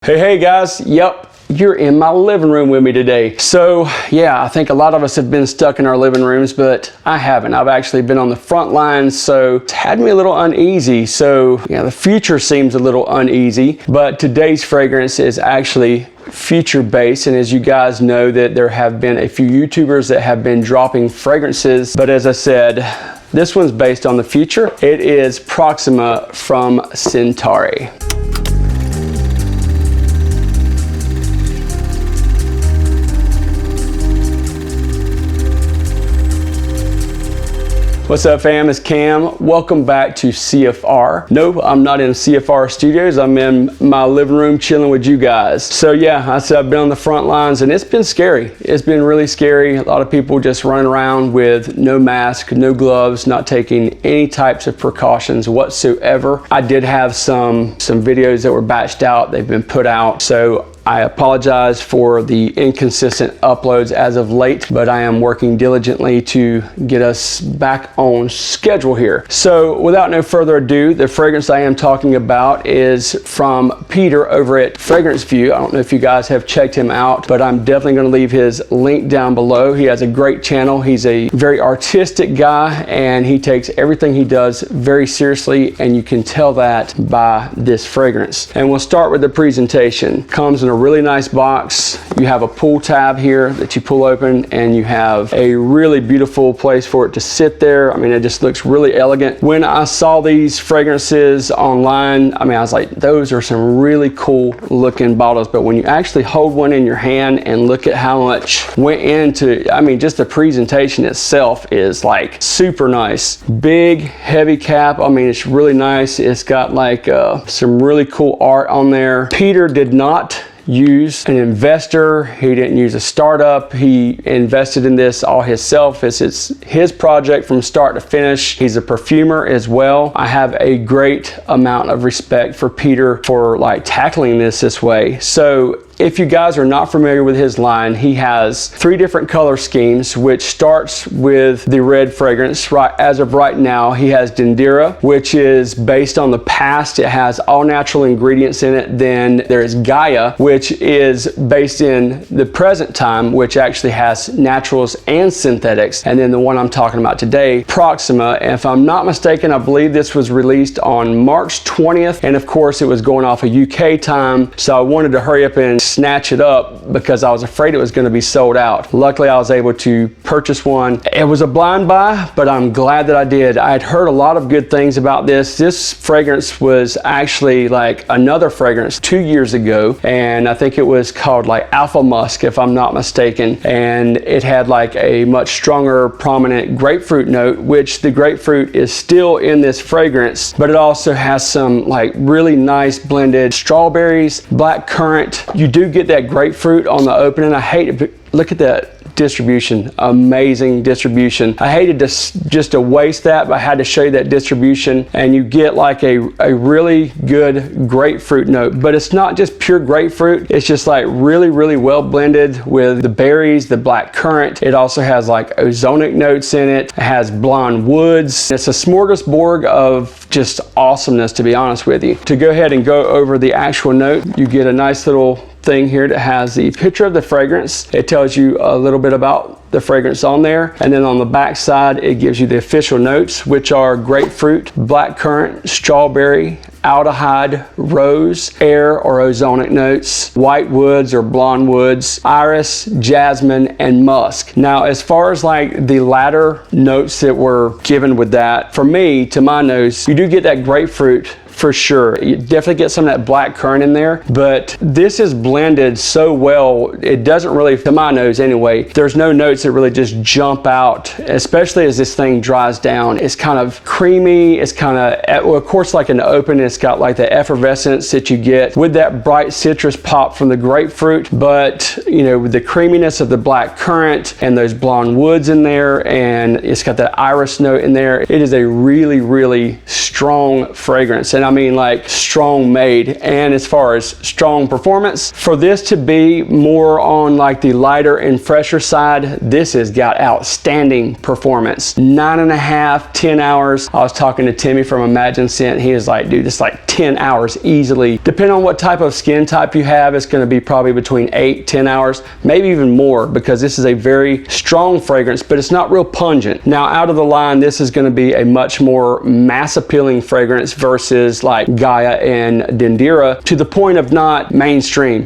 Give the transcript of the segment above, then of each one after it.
Hey guys, yep, you're in my living room with me today. So yeah, I think a lot of us have been stuck in our living rooms, but I haven't. I've actually been on the front lines, so it's had me a little uneasy. So yeah, the future seems a little uneasy, but today's fragrance is actually future based, and as you guys know that there have been a few YouTubers that have been dropping fragrances, but as I said, this one's based on the future. It is Proxima from Centauri. What's up fam, it's Cam. Welcome back to CFR. No, I'm not in CFR studios. I'm in my living room chilling with you guys. So yeah, I said I've been on the front lines and it's been scary. It's been really scary. A lot of people just running around with no mask, no gloves, not taking any types of precautions whatsoever. I did have some videos that were batched out. They've been put out. So I apologize for the inconsistent uploads as of late, but I am working diligently to get us back on schedule here. So without no further ado, the fragrance I am talking about is from Peter over at Fragranceview. I don't know if you guys have checked him out, but I'm definitely going to leave his link down below. He has a great channel. He's a very artistic guy and he takes everything he does very seriously, and you can tell that by this fragrance. And we'll start with the presentation. Comes in a really nice box. You have a pull tab here that you pull open and you have a really beautiful place for it to sit there. I mean, it just looks really elegant. When I saw these fragrances online, I mean, I was like, those are some really cool looking bottles, but when you actually hold one in your hand and look at how much went into, I mean, just the presentation itself is like super nice. Big, heavy cap. I mean, it's really nice. It's got like some really cool art on there. Peter did not use an investor. He didn't use a startup. He invested in this all himself. It's his project from start to finish. He's a perfumer as well. I have a great amount of respect for Peter for like tackling this way. So if you guys are not familiar with his line, he has 3 different color schemes, which starts with the red fragrance. Right as of right now, he has Dendera, which is based on the past. It has all natural ingredients in it. Then there's Gaia, which is based in the present time, which actually has naturals and synthetics. And then the one I'm talking about today, Proxima. And if I'm not mistaken, I believe this was released on March 20th. And of course, it was going off of UK time. So I wanted to hurry up and snatch it up because I was afraid it was going to be sold out. Luckily, I was able to purchase one. It was a blind buy, but I'm glad that I did. I had heard a lot of good things about this. This fragrance was actually like another fragrance 2 years ago, and I think it was called like Alpha Musk, if I'm not mistaken, and it had like a much stronger, prominent grapefruit note, which the grapefruit is still in this fragrance, but it also has some like really nice blended strawberries, black currant. You do get that grapefruit on the opening. I hate it, but look at that distribution. Amazing distribution. I hated just to waste that, but I had to show you that distribution, and you get like a really good grapefruit note, but it's not just pure grapefruit. It's just like really well blended with the berries, the black currant. It also has like ozonic notes in it. It has blonde woods. It's a smorgasbord of just awesomeness, to be honest with you. To go ahead and go over the actual note, you get a nice little thing here that has the picture of the fragrance. It tells you a little bit about the fragrance on there, and then on the back side it gives you the official notes, which are grapefruit, black currant, strawberry, aldehyde, rose, air or ozonic notes, white woods or blonde woods, iris, jasmine, and musk. Now, as far as like the latter notes that were given with that, for me, to my nose, you do get that grapefruit for sure. You definitely get some of that black currant in there, but this is blended so well, it doesn't really, to my nose anyway, there's no notes that really just jump out, especially as this thing dries down. It's kind of creamy, it's kind of, well, of course, like in the open, it's got like the effervescence that you get with that bright citrus pop from the grapefruit, but you know, with the creaminess of the black currant and those blonde woods in there, and it's got that iris note in there. It is a really strong fragrance, and I mean like strong made. And as far as strong performance, for this to be more on like the lighter and fresher side, this has got outstanding performance. 9.5, 10 hours. I was talking to Timmy from Imagine Scent. He was like, dude, it's like 10 hours easily. Depending on what type of skin type you have, it's going to be probably between 8, 10 hours, maybe even more, because this is a very strong fragrance, but it's not real pungent. Now, out of the line, this is going to be a much more mass appealing fragrance versus like Gaia and Dendera, to the point of not mainstream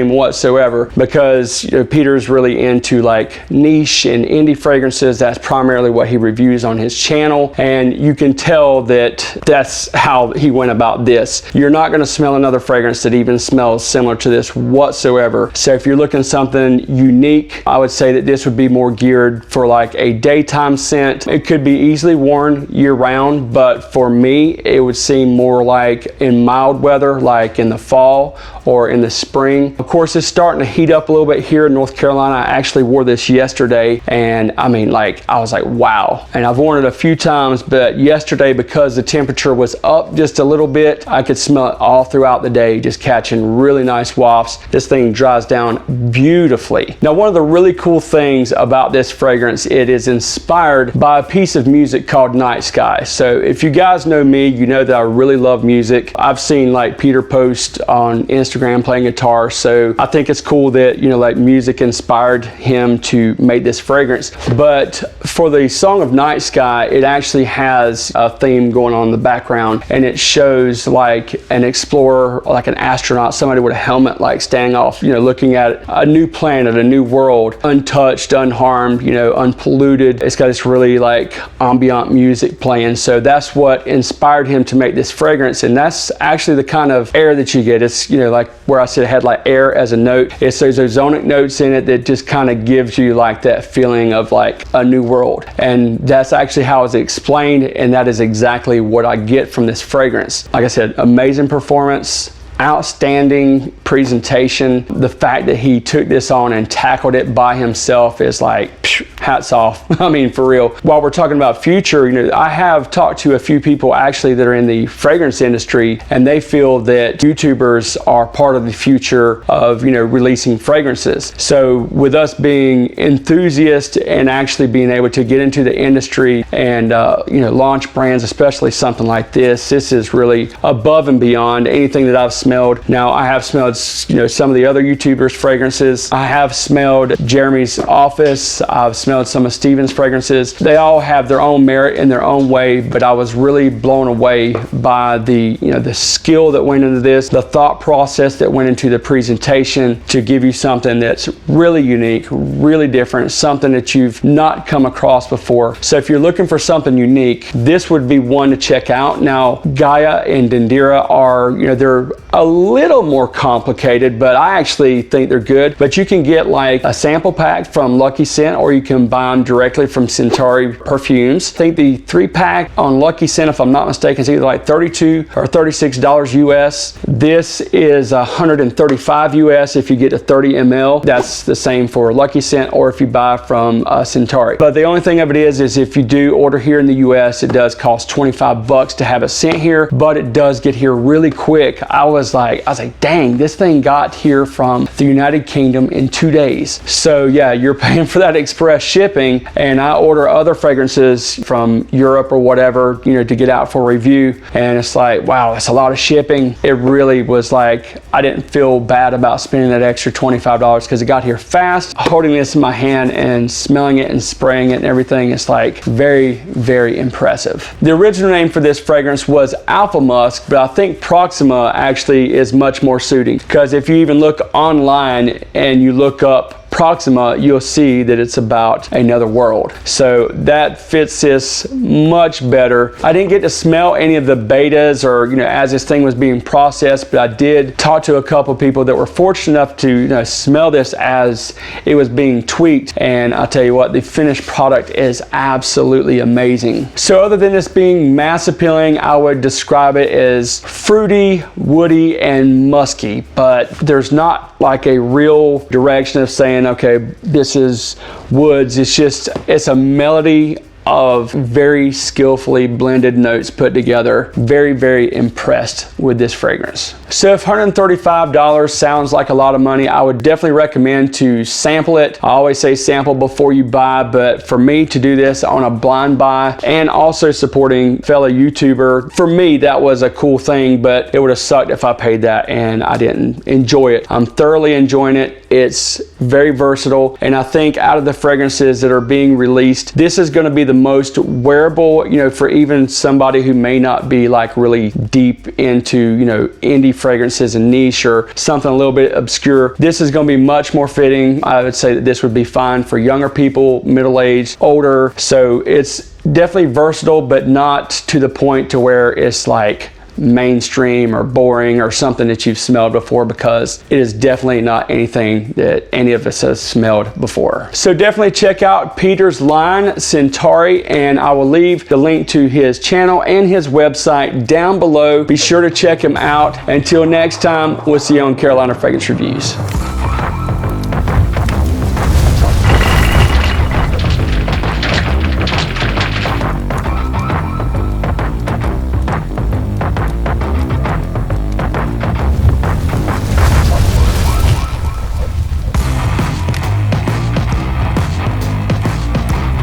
whatsoever, because Peter's really into like niche and indie fragrances. That's primarily what he reviews on his channel, and you can tell that that's how he went about this. You're not going to smell another fragrance that even smells similar to this whatsoever. So if you're looking something unique, I would say that this would be more geared for like a daytime scent. It could be easily worn year round, but for me it would seem more like in mild weather, like in the fall or in the spring. Of course, it's starting to heat up a little bit here in North Carolina. I actually wore this yesterday, and I mean, like, I was like, wow. And I've worn it a few times, but yesterday, because the temperature was up just a little bit, I could smell it all throughout the day, just catching really nice wafts. This thing dries down beautifully. Now, one of the really cool things about this fragrance, it is inspired by a piece of music called Night Sky. So if you guys know me, you know that I really love music. I've seen like Peter post on Instagram playing guitar, so I think it's cool that, you know, like music inspired him to make this fragrance. But for the song of Night Sky, it actually has a theme going on in the background, and it shows like an explorer, like an astronaut, somebody with a helmet, like standing off, you know, looking at a new planet, a new world, untouched, unharmed, you know, unpolluted. It's got this really like ambient music playing. So that's what inspired him to make this fragrance, and that's actually the kind of air that you get. It's, you know, like where I said it had like air as a note. It's those ozonic notes in it that just kind of gives you like that feeling of like a new world. And that's actually how it's explained, and that is exactly what I get from this fragrance. Like I said, amazing performance, outstanding presentation. The fact that he took this on and tackled it by himself is like, hats off. I mean, for real. While we're talking about future, you know, I have talked to a few people actually that are in the fragrance industry, and they feel that YouTubers are part of the future of, you know, releasing fragrances. So with us being enthusiasts and actually being able to get into the industry and you know, launch brands, especially something like this is really above and beyond anything that I've smelled. Now, I have smelled, you know, some of the other YouTubers' fragrances. I have smelled Jeremy's Office. I've smelled some of Steven's fragrances. They all have their own merit in their own way, but I was really blown away by the, you know, the skill that went into this, the thought process that went into the presentation to give you something that's really unique, really different, something that you've not come across before. So if you're looking for something unique, this would be one to check out. Now, Gaia and Dendera are, you know, they're a little more complicated, but I actually think they're good. But you can get like a sample pack from Lucky Scent, or you can buy them directly from Centauri Perfumes. I think the 3-pack on Lucky Scent, if I'm not mistaken, is either like $32 or $36 US. This is $135 US if you get a 30 ml. That's the same for Lucky Scent, or if you buy from Centauri. But the only thing of it is if you do order here in the US, it does cost $25 to have it sent here, but it does get here really quick. I was like, dang, this thing got here from the United Kingdom in 2 days. So yeah, you're paying for that express shipping, and I order other fragrances from Europe or whatever, you know, to get out for review, and it's like, wow, that's a lot of shipping. It really was like, I didn't feel bad about spending that extra $25 because it got here fast. Holding this in my hand and smelling it and spraying it and everything, it's like very, very impressive. The original name for this fragrance was Alpha Musk, but I think Proxima actually is much more suiting, because if you even look online and you look up Proxima, you'll see that it's about another world. So that fits this much better. I didn't get to smell any of the betas or, you know, as this thing was being processed, but I did talk to a couple people that were fortunate enough to, you know, smell this as it was being tweaked. And I'll tell you what, the finished product is absolutely amazing. So other than this being mass appealing, I would describe it as fruity, woody, and musky, but there's not like a real direction of saying, okay, this is woods. It's just, it's a melody of very skillfully blended notes put together. Very, very impressed with this fragrance. So if $135 sounds like a lot of money, I would definitely recommend to sample it. I always say sample before you buy, but for me to do this on a blind buy and also supporting fellow YouTuber, for me that was a cool thing, but it would have sucked if I paid that and I didn't enjoy it. I'm thoroughly enjoying it. It's very versatile, and I think out of the fragrances that are being released, this is going to be the most wearable, you know, for even somebody who may not be like really deep into, you know, indie fragrances and niche or something a little bit obscure. This is going to be much more fitting. I would say that this would be fine for younger people, middle-aged, older. So it's definitely versatile, but not to the point to where it's like mainstream or boring or something that you've smelled before, because it is definitely not anything that any of us has smelled before. So definitely check out Peter's line, Centauri, and I will leave the link to his channel and his website down below. Be sure to check him out. Until next time, we'll see you on Carolina Fragrance Reviews.